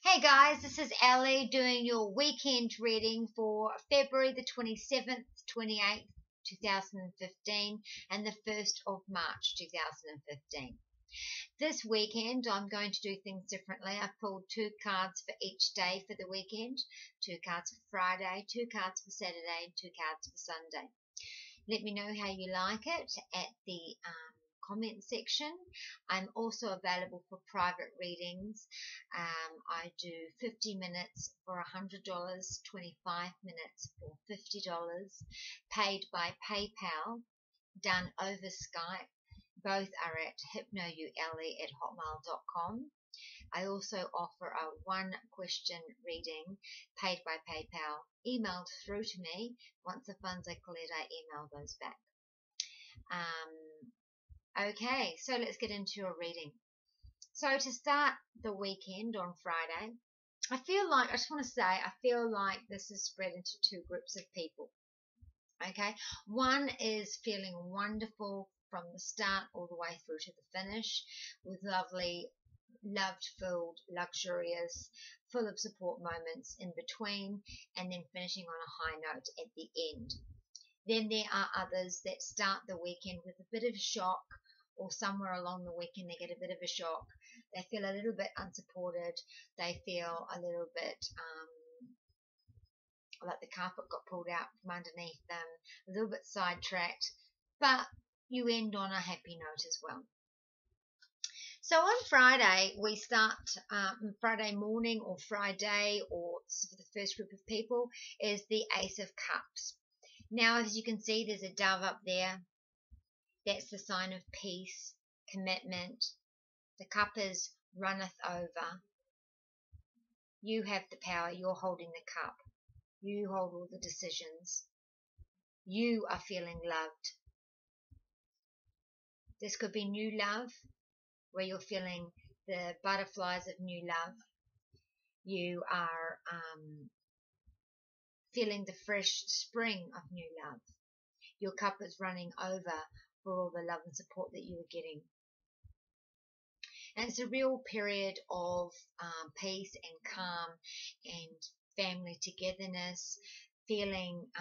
Hey guys, this is Ellie doing your weekend reading for February the 27th, 28th, 2015 and the 1st of March 2015. This weekend I'm going to do things differently. I've pulled 2 cards for each day for the weekend, 2 cards for Friday, 2 cards for Saturday, and 2 cards for Sunday. Let me know how you like it at the comment section. I'm also available for private readings. I do 50 minutes for $100, 25 minutes for $50, paid by PayPal, done over Skype. Both are at hypnoyouellie@hotmail.com. I also offer a 1-question reading paid by PayPal, emailed through to me. Once the funds are cleared, I email those back. Okay, so let's get into a reading. So to start the weekend on Friday, I just want to say, I feel like this is spread into 2 groups of people. Okay, one is feeling wonderful from the start all the way through to the finish, with lovely, love-filled, luxurious, full of support moments in between, and then finishing on a high note at the end. Then there are others that start the weekend with a bit of shock, or somewhere along the weekend they get a bit of a shock. They feel a little bit unsupported. They feel a little bit like the carpet got pulled out from underneath them, a little bit sidetracked, but you end on a happy note as well. So on Friday, we start Friday morning or Friday, or for the first group of people, is the Ace of Cups. Now, as you can see, there's a dove up there. That's the sign of peace, commitment. The cup is runneth over. You have the power. You're holding the cup. You hold all the decisions. You are feeling loved. This could be new love, where you're feeling the butterflies of new love. You are feeling the fresh spring of new love. Your cup is running over for all the love and support that you are getting. And it's a real period of peace and calm and family togetherness, feeling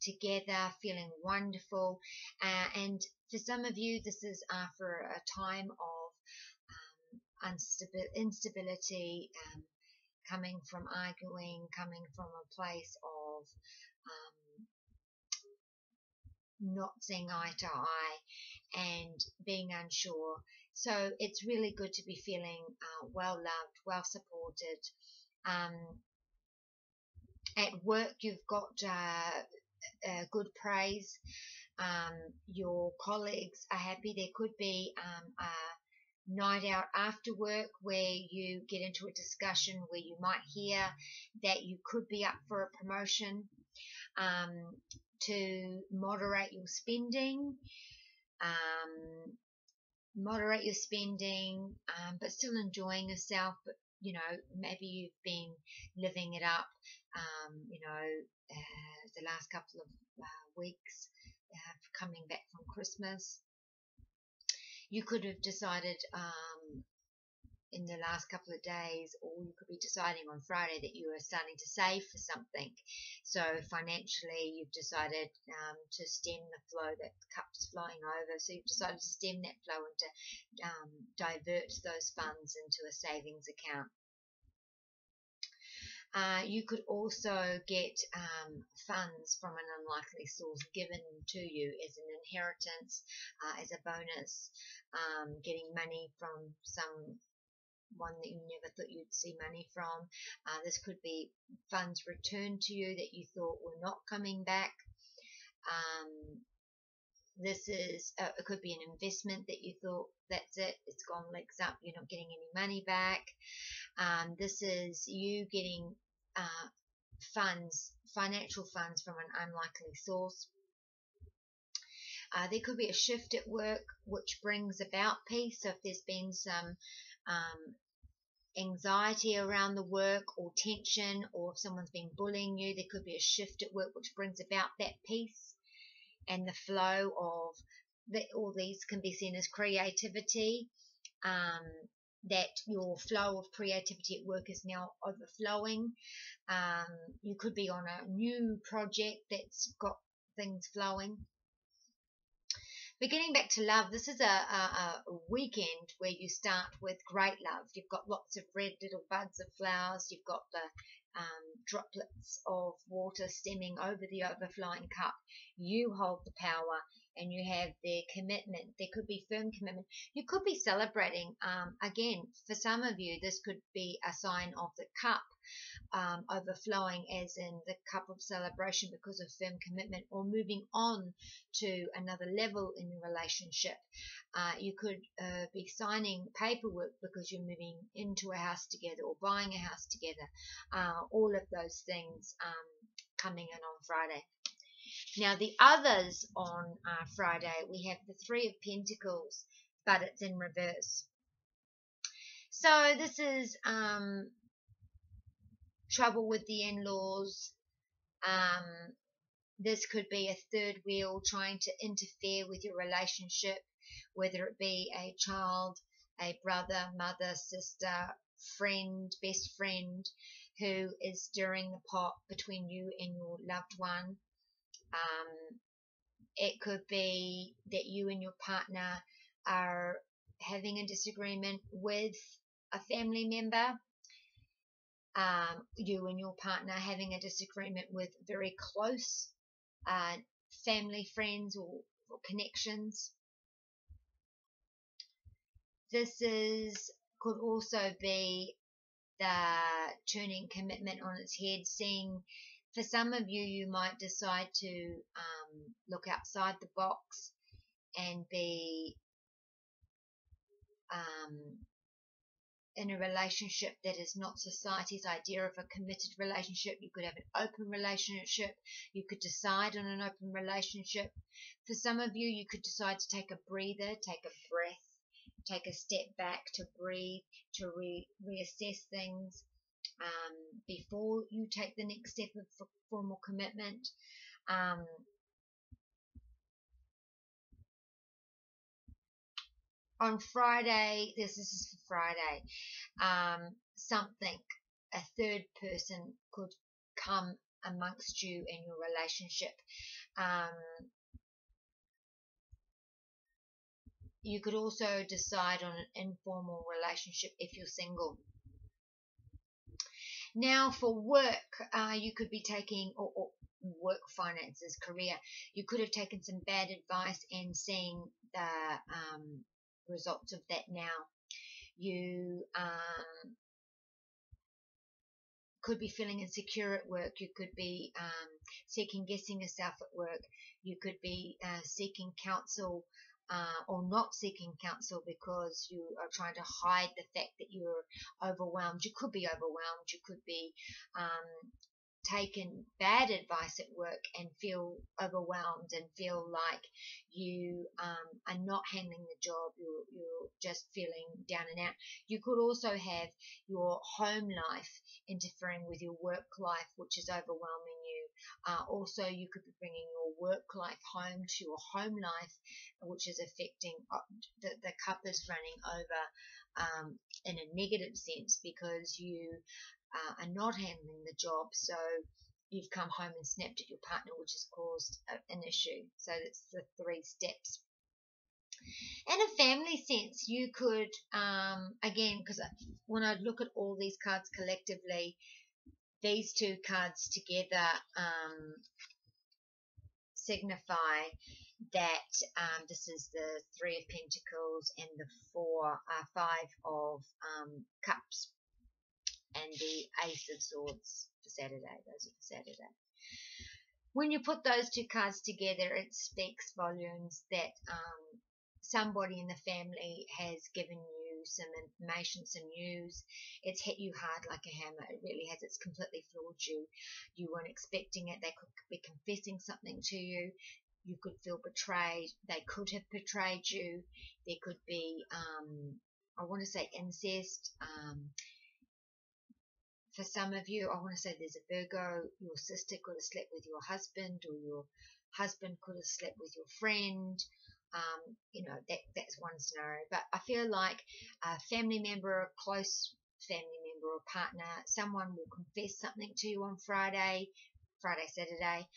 together, feeling wonderful. And for some of you, this is after a time of instability, coming from arguing, coming from a place of not seeing eye to eye and being unsure. So it's really good to be feeling well loved, well supported. At work, you've got good praise. Your colleagues are happy. There could be a night out after work where you get into a discussion where you might hear that you could be up for a promotion. To moderate your spending, but still enjoying yourself. But maybe you've been living it up, the last couple of weeks, coming back from Christmas. You could have decided in the last couple of days, or you could be deciding on Friday that you are starting to save for something. So financially, you've decided to stem the flow. That cup's flying over, so you've decided to stem that flow and to divert those funds into a savings account. You could also get funds from an unlikely source given to you as an inheritance, as a bonus, getting money from someone that you never thought you'd see money from. This could be funds returned to you that you thought were not coming back. This is it could be an investment that you thought, that's it, it's gone legs up, you're not getting any money back. This is you getting financial funds from an unlikely source. There could be a shift at work which brings about peace. So if there's been some anxiety around the work, or tension, or if someone's been bullying you, there could be a shift at work which brings about that peace and the flow of all these can be seen as creativity, that your flow of creativity at work is now overflowing. You could be on a new project that's got things flowing. But getting back to love, this is a weekend where you start with great love. You've got lots of red little buds of flowers. You've got the droplets of water stemming over the overflowing cup. You hold the power and you have their commitment. There could be firm commitment. You could be celebrating. Again, for some of you, this could be a sign of the cup overflowing, as in the cup of celebration because of firm commitment, or moving on to another level in your relationship. You could be signing paperwork because you're moving into a house together or buying a house together. All of those things coming in on Friday. Now, the others on Friday, we have the Three of Pentacles, but it's in reverse. So this is trouble with the in-laws. This could be a third wheel trying to interfere with your relationship, whether it be a child, a brother, mother, sister, friend, best friend, who is stirring the pot between you and your loved one. It could be that you and your partner are having a disagreement with a family member. You and your partner having a disagreement with very close family, friends, or connections. This could also be the turning commitment on its head, seeing, for some of you, you might decide to look outside the box and be in a relationship that is not society's idea of a committed relationship. You could have an open relationship. You could decide on an open relationship. For some of you, you could decide to take a breather, take a breath, take a step back to breathe, to reassess things before you take the next step of formal commitment. On Friday, this is for Friday, a third person could come amongst you in your relationship. You could also decide on an informal relationship if you're single. Now, for work, you could be taking, or work, finances, career, you could have taken some bad advice and seeing the results of that now. You could be feeling insecure at work. You could be second-guessing yourself at work. You could be seeking counsel or not seeking counsel because you are trying to hide the fact that you're overwhelmed. You could be overwhelmed. You could be taken bad advice at work and feel overwhelmed and feel like you are not handling the job. You're just feeling down and out. You could also have your home life interfering with your work life, which is overwhelming you. Also, you could be bringing your work life home to your home life, which is affecting the cup is running over in a negative sense because you are not handling the job. So you've come home and snapped at your partner, which has caused an issue. So that's the 3 steps. In a family sense, you could, again, because when I look at all these cards collectively, these 2 cards together signify that this is the 3 of Pentacles and the 5 of Cups and the Ace of Swords for Saturday. Those are for Saturday. When you put those 2 cards together, it speaks volumes that somebody in the family has given you some information, some news. It's hit you hard like a hammer. It really has. It's completely floored you. You weren't expecting it. They could be confessing something to you. You could feel betrayed. They could have betrayed you. There could be, I want to say, incest. For some of you, I want to say there's a Virgo. Your sister could have slept with your husband, or your husband could have slept with your friend, That's one scenario. But I feel like a family member, a close family member or partner, someone will confess something to you on Friday, Saturday,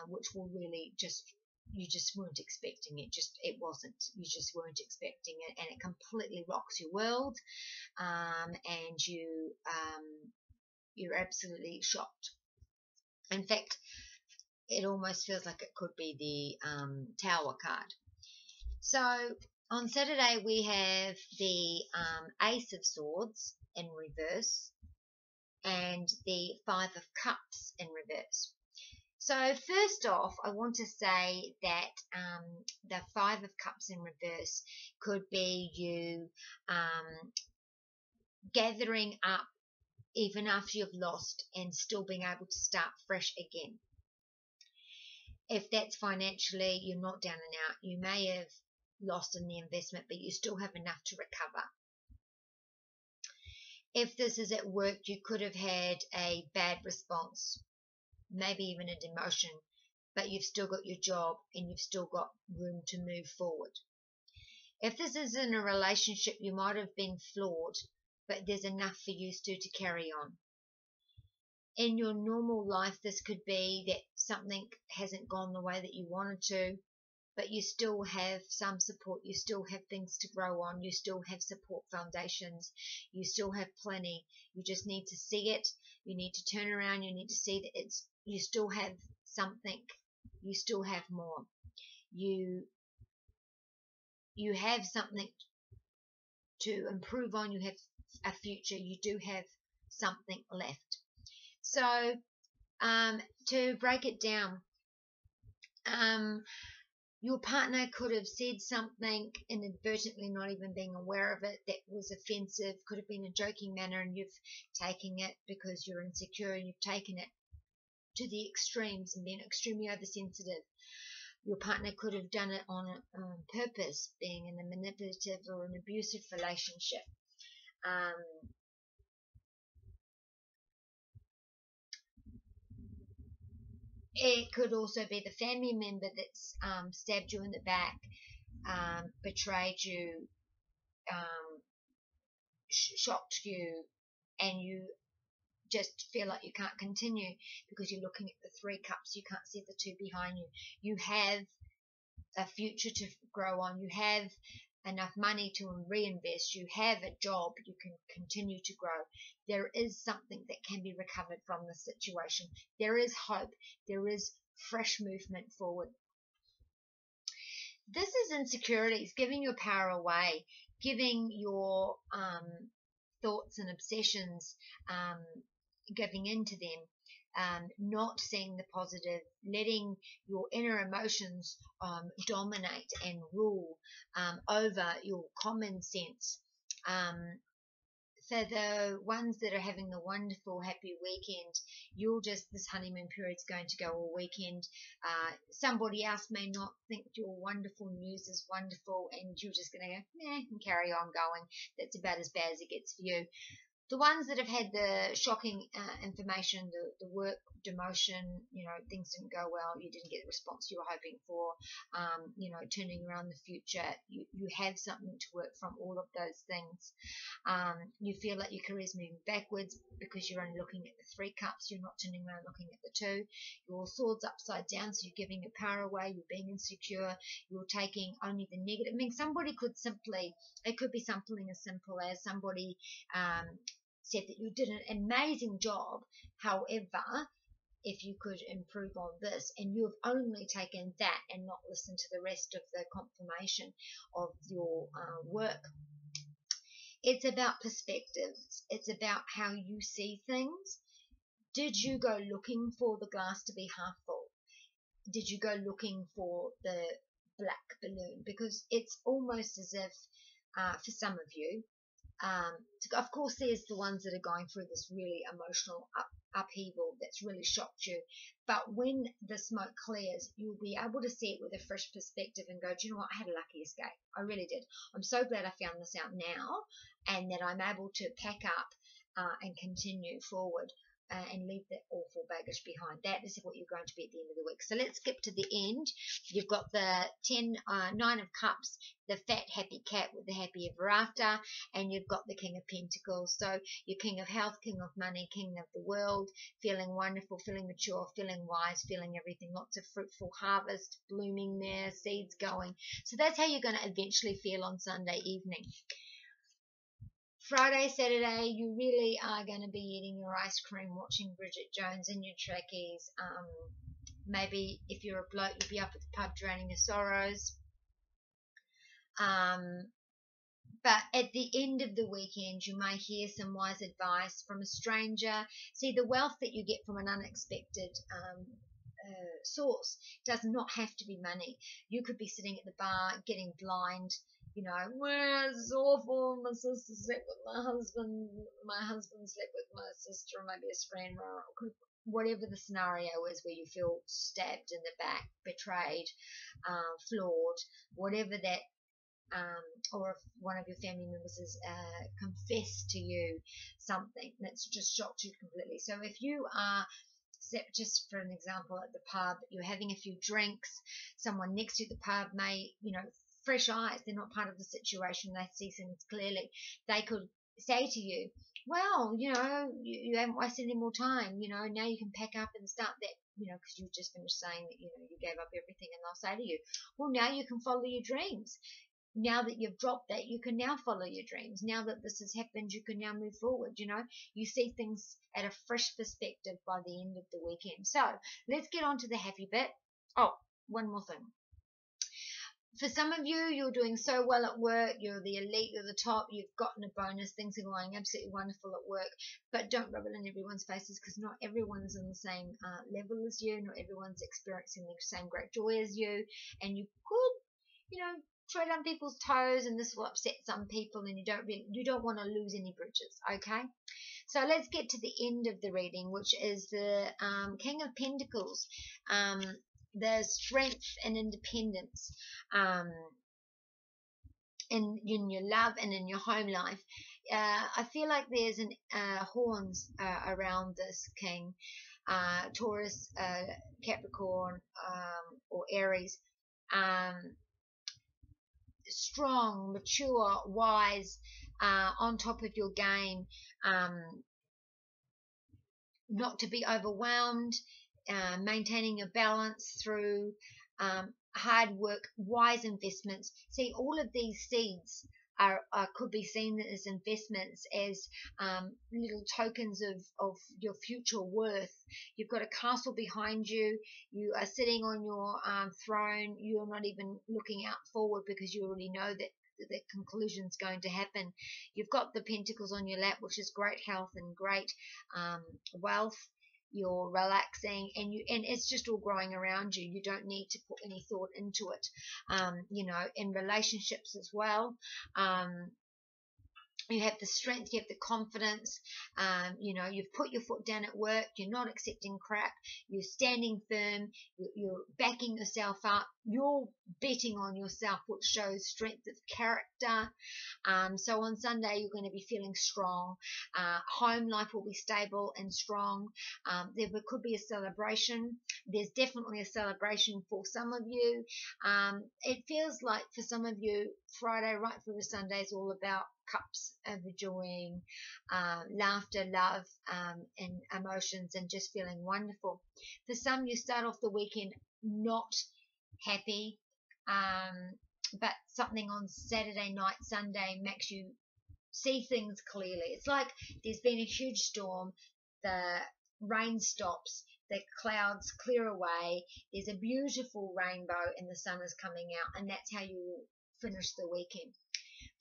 which will really you just weren't expecting it. You just weren't expecting it, and it completely rocks your world, and you're absolutely shocked. In fact, it almost feels like it could be the Tower card. So on Saturday we have the Ace of Swords in reverse and the Five of Cups in reverse. So first off, I want to say that the Five of Cups in reverse could be you gathering up even after you've lost and still being able to start fresh again. If that's financially, you're not down and out. You may have lost in the investment, but you still have enough to recover. If this is at work, you could have had a bad response, maybe even a demotion, but you've still got your job and you've still got room to move forward. If this is in a relationship, you might have been flawed, but there's enough for you still to carry on. In your normal life, this could be that something hasn't gone the way that you wanted to, but you still have some support. You still have things to grow on. You still have support foundations. You still have plenty. You just need to see it. You need to turn around. You need to see that you still have something. You still have more. You have something to improve on. You have a future. You do have something left. So to break it down, your partner could have said something inadvertently, not even being aware of it, that was offensive, could have been a joking manner, and you've taken it because you're insecure and you've taken it to the extremes and been extremely oversensitive. Your partner could have done it on purpose, being in a manipulative or an abusive relationship. It could also be the family member that's stabbed you in the back, betrayed you, shocked you, and you just feel like you can't continue because you're looking at the Three Cups. You can't see the two behind you. You have a future to grow on. You have enough money to reinvest. You have a job. You can continue to grow. There is something that can be recovered from this situation. There is hope. There is fresh movement forward. This is insecurities, giving your power away, giving your thoughts and obsessions, giving into them, not seeing the positive, letting your inner emotions dominate and rule over your common sense. So the ones that are having the wonderful, happy weekend, this honeymoon period is going to go all weekend. Somebody else may not think your wonderful news is wonderful, and you're just going to go, and carry on going. That's about as bad as it gets for you. The ones that have had the shocking information, the work demotion, things didn't go well, you didn't get the response you were hoping for, turning around the future, you have something to work from all of those things. You feel like your career is moving backwards because you're only looking at the Three Cups, you're not turning around looking at the two. Your sword's upside down, so you're giving your power away, you're being insecure, you're taking only the negative. I mean, somebody could it could be something as simple as somebody said that you did an amazing job, however, if you could improve on this, and you've only taken that and not listened to the rest of the confirmation of your work. It's about perspectives. It's about how you see things. Did you go looking for the glass to be half full? Did you go looking for the black balloon? Because it's almost as if, for some of you, of course, there's the ones that are going through this really emotional upheaval that's really shocked you. But when the smoke clears, you'll be able to see it with a fresh perspective and go, do you know what? I had a lucky escape. I really did. I'm so glad I found this out now, and that I'm able to pack up and continue forward. and leave that awful baggage behind. That is what you're going to be at the end of the week. So let's skip to the end. You've got the 9 of Cups, the fat happy cat with the happy ever after, and you've got the King of Pentacles. So your King of Health, King of Money, King of the World, feeling wonderful, feeling mature, feeling wise, feeling everything. Lots of fruitful harvest blooming there, seeds going. So that's how you're going to eventually feel on Sunday evening. Friday, Saturday, you really are going to be eating your ice cream, watching Bridget Jones in your trackies. Maybe if you're a bloke, you'll be up at the pub drowning your sorrows. But at the end of the weekend, you may hear some wise advice from a stranger. See, the wealth that you get from an unexpected source does not have to be money. You could be sitting at the bar getting blind, you know, well, it's awful, my sister slept with my husband slept with my sister and my best friend, whatever the scenario is where you feel stabbed in the back, betrayed, flawed, whatever that, or if one of your family members has confessed to you something that's just shocked you completely. So if you are, just for an example, at the pub, you're having a few drinks, someone next to you at the pub may, you know, fresh eyes, they're not part of the situation, they see things clearly, they could say to you, well, you know, you haven't wasted any more time, you know, now you can pack up and start that, you know, because you just finished saying that, you know, you gave up everything, and they'll say to you, well, now you can follow your dreams. Now that you've dropped that, you can now follow your dreams. Now that this has happened, you can now move forward. You know, you see things at a fresh perspective by the end of the weekend. So let's get on to the happy bit. Oh, one more thing. For some of you, you're doing so well at work, you're the elite, you're the top, you've gotten a bonus, things are going absolutely wonderful at work, but don't rub it in everyone's faces, because not everyone is on the same level as you, not everyone's experiencing the same great joy as you, and you could, you know, tread on people's toes, and this will upset some people, and you don't want to lose any bridges. Okay, so let's get to the end of the reading, which is the King of Pentacles, the strength and independence in your love and in your home life. I feel like there's horns around this king, Taurus, Capricorn, or Aries. Strong, mature, wise, on top of your game, not to be overwhelmed, maintaining your balance through hard work, wise investments. See, all of these seeds could be seen as investments, as little tokens of your future worth. You've got a castle behind you. You are sitting on your throne. You're not even looking out forward, because you already know that the conclusion's going to happen. You've got the pentacles on your lap, which is great health and great wealth. You're relaxing, and it's just all growing around you. You don't need to put any thought into it. You know, in relationships as well, you have the strength, you have the confidence, you know, you've put your foot down at work, you're not accepting crap, you're standing firm, you're backing yourself up, you're betting on yourself, which shows strength of character. So on Sunday, you're going to be feeling strong. Home life will be stable and strong. There could be a celebration. There's definitely a celebration for some of you. It feels like for some of you, Friday right through to Sunday is all about cups, overjoying, laughter, love, and emotions, and just feeling wonderful. For some, you start off the weekend not happy, but something on Saturday night, Sunday makes you see things clearly. It's like there's been a huge storm, the rain stops, the clouds clear away, there's a beautiful rainbow, and the sun is coming out, and that's how you finish the weekend.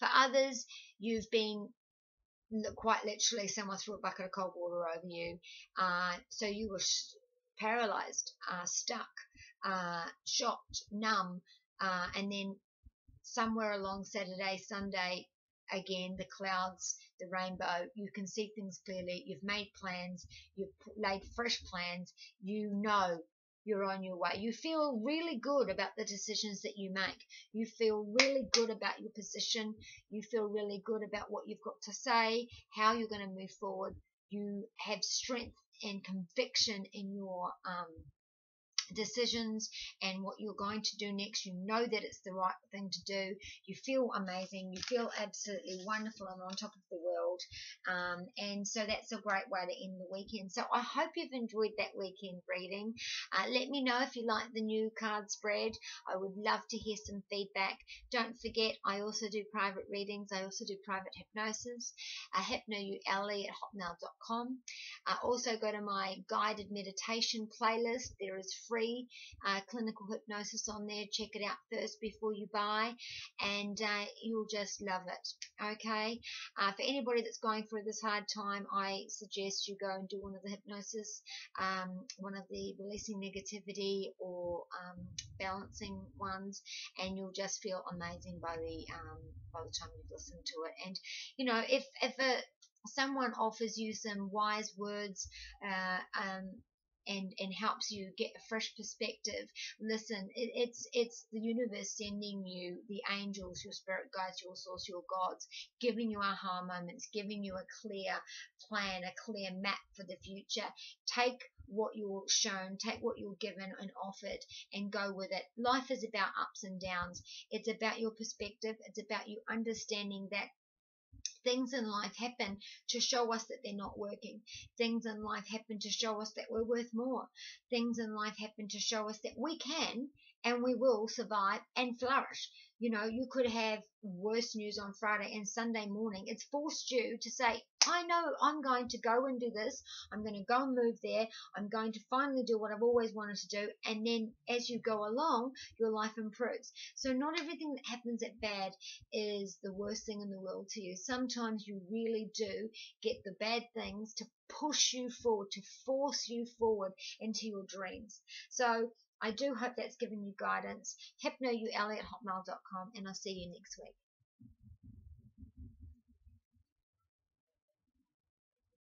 For others, you've been, quite literally, someone threw a bucket of cold water over you, so you were paralyzed, stuck, shocked, numb, and then somewhere along Saturday, Sunday, again, the clouds, the rainbow, you can see things clearly, you've made plans, you've laid fresh plans, you know you're on your way. You feel really good about the decisions that you make. You feel really good about your position. You feel really good about what you've got to say, how you're going to move forward. you have strength and conviction in your decisions and what you're going to do next. You know that it's the right thing to do. You feel amazing. You feel absolutely wonderful and on top of the world. And so that's a great way to end the weekend. So I hope you've enjoyed that weekend reading. Let me know if you like the new card spread. I would love to hear some feedback. Don't forget, I also do private readings. I also do private hypnosis. Hypnoyouellie@hotmail.com. Also go to my guided meditation playlist. There is free clinical hypnosis on there. Check it out first before you buy, and you'll just love it. Okay, for anybody that's going through this hard time, I suggest you go and do one of the hypnosis, one of the releasing negativity or balancing ones, and you'll just feel amazing by the time you've listened to it. And you know, if someone offers you some wise words and helps you get a fresh perspective, listen, it's the universe sending you the angels, your spirit guides, your source, your gods, giving you aha moments, giving you a clear plan, a clear map for the future. Take what you're shown, take what you're given and offered, and go with it. Life is about ups and downs. It's about your perspective. It's about you understanding that things in life happen to show us that they're not working. Things in life happen to show us that we're worth more. Things in life happen to show us that we can and we will survive and flourish. You know, you could have worse news on Friday, and Sunday morning it's forced you to say, I know I'm going to go and do this. I'm going to go and move there. I'm going to finally do what I've always wanted to do. And then as you go along, your life improves. So not everything that happens at bad is the worst thing in the world to you. Sometimes you really do get the bad things to push you forward, to force you forward into your dreams. So I do hope that's given you guidance. Hypnoyouellie@hotmail.com, and I'll see you next week.